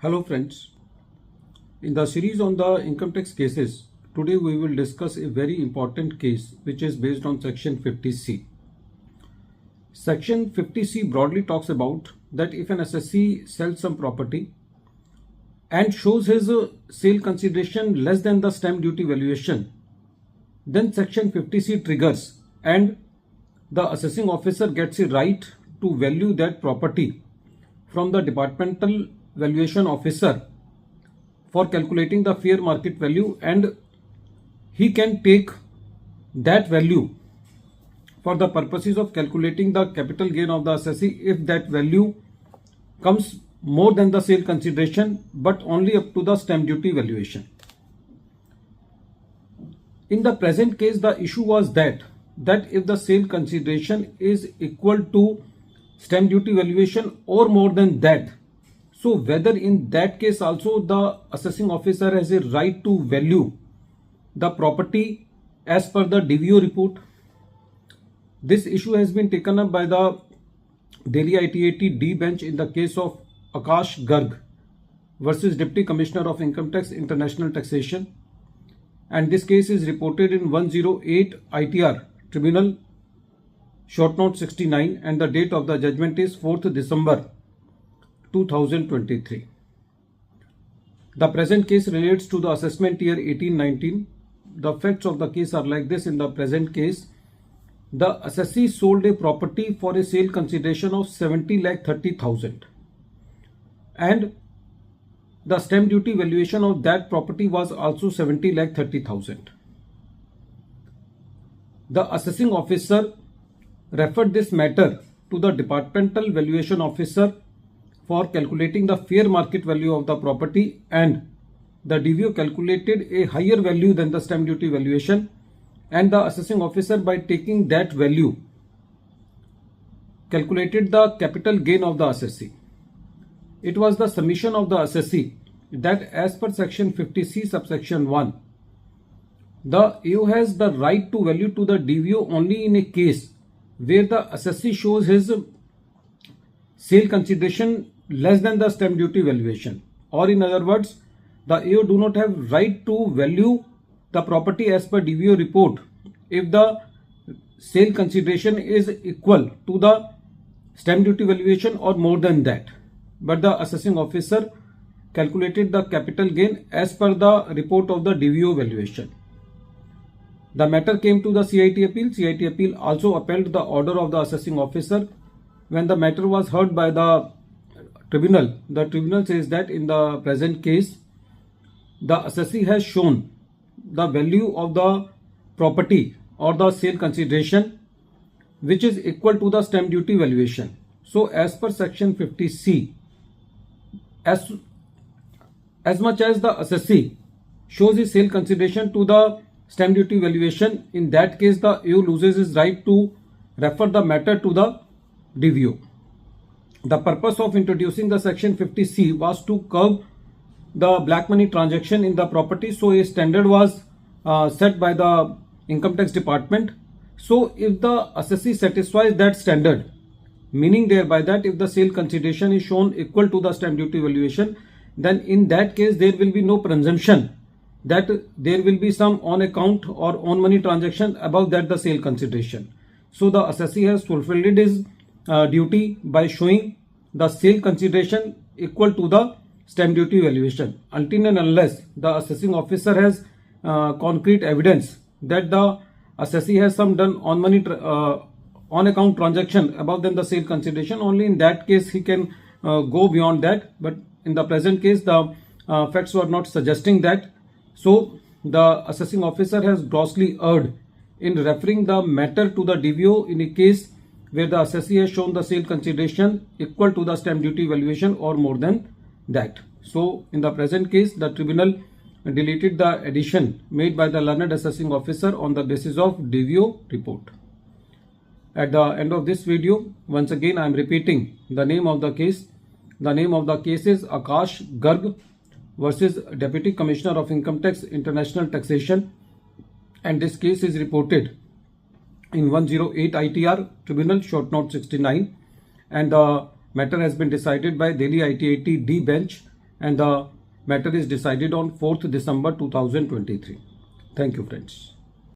Hello friends, in the series on the income tax cases, today we will discuss a very important case which is based on section 50C. Section 50C broadly talks about that if an assessee sells some property and shows his sale consideration less than the stamp duty valuation, then section 50C triggers and the assessing officer gets a right to value that property from the departmental valuation officer for calculating the fair market value, and he can take that value for the purposes of calculating the capital gain of the assessee if that value comes more than the sale consideration, but only up to the stamp duty valuation. In the present case, the issue was that if the sale consideration is equal to stamp duty valuation or more than that, so whether in that case also the assessing officer has a right to value the property as per the DVO report. This issue has been taken up by the Delhi ITAT D bench in the case of Akash Garg versus Deputy Commissioner of Income Tax International Taxation, and this case is reported in 108 ITR Tribunal short note 69, and the date of the judgment is 4th December 2023. The present case relates to the assessment year 18-19. The facts of the case are like this. In the present case, the assessee sold a property for a sale consideration of 70,30,000 and the stamp duty valuation of that property was also 70,30,000. The assessing officer referred this matter to the departmental valuation officer for calculating the fair market value of the property, and the DVO calculated a higher value than the stamp duty valuation, and the assessing officer, by taking that value, calculated the capital gain of the assessee. It was the submission of the assessee that as per section 50C subsection 1, the AO has the right to value to the DVO only in a case where the assessee shows his sale consideration less than the stamp duty valuation, or in other words, the AO do not have right to value the property as per DVO report if the sale consideration is equal to the stamp duty valuation or more than that, but the assessing officer calculated the capital gain as per the report of the DVO valuation. The matter came to the CIT appeal. CIT appeal also upheld the order of the assessing officer. When the matter was heard by the tribunal, the tribunal says that in the present case, the assessee has shown the value of the property or the sale consideration which is equal to the stamp duty valuation. So as per section 50C, as much as the assessee shows his sale consideration to the stamp duty valuation, in that case the AO loses his right to refer the matter to the DVO. The purpose of introducing the section 50C was to curb the black money transaction in the property. So a standard was set by the income tax department. So if the assessee satisfies that standard, meaning thereby that if the sale consideration is shown equal to the stamp duty valuation, then in that case there will be no presumption that there will be some on account or on money transaction above that the sale consideration. So the assessee has fulfilled his duty by showing the sale consideration equal to the stamp duty valuation, until and unless the assessing officer has concrete evidence that the assessee has some done on money on account transaction above than the sale consideration. Only in that case he can go beyond that, but in the present case the facts were not suggesting that. So the assessing officer has grossly erred in referring the matter to the DVO in a case where the assessee has shown the sale consideration equal to the stamp duty valuation or more than that. So in the present case, the tribunal deleted the addition made by the learned assessing officer on the basis of DVO report. At the end of this video, once again I am repeating the name of the case. The name of the case is Akash Garg versus Deputy Commissioner of Income Tax International Taxation, and this case is reported in 108 ITR Tribunal short note 69, and the matter has been decided by Delhi ITAT D bench and the matter is decided on 4th December 2023. Thank you, friends.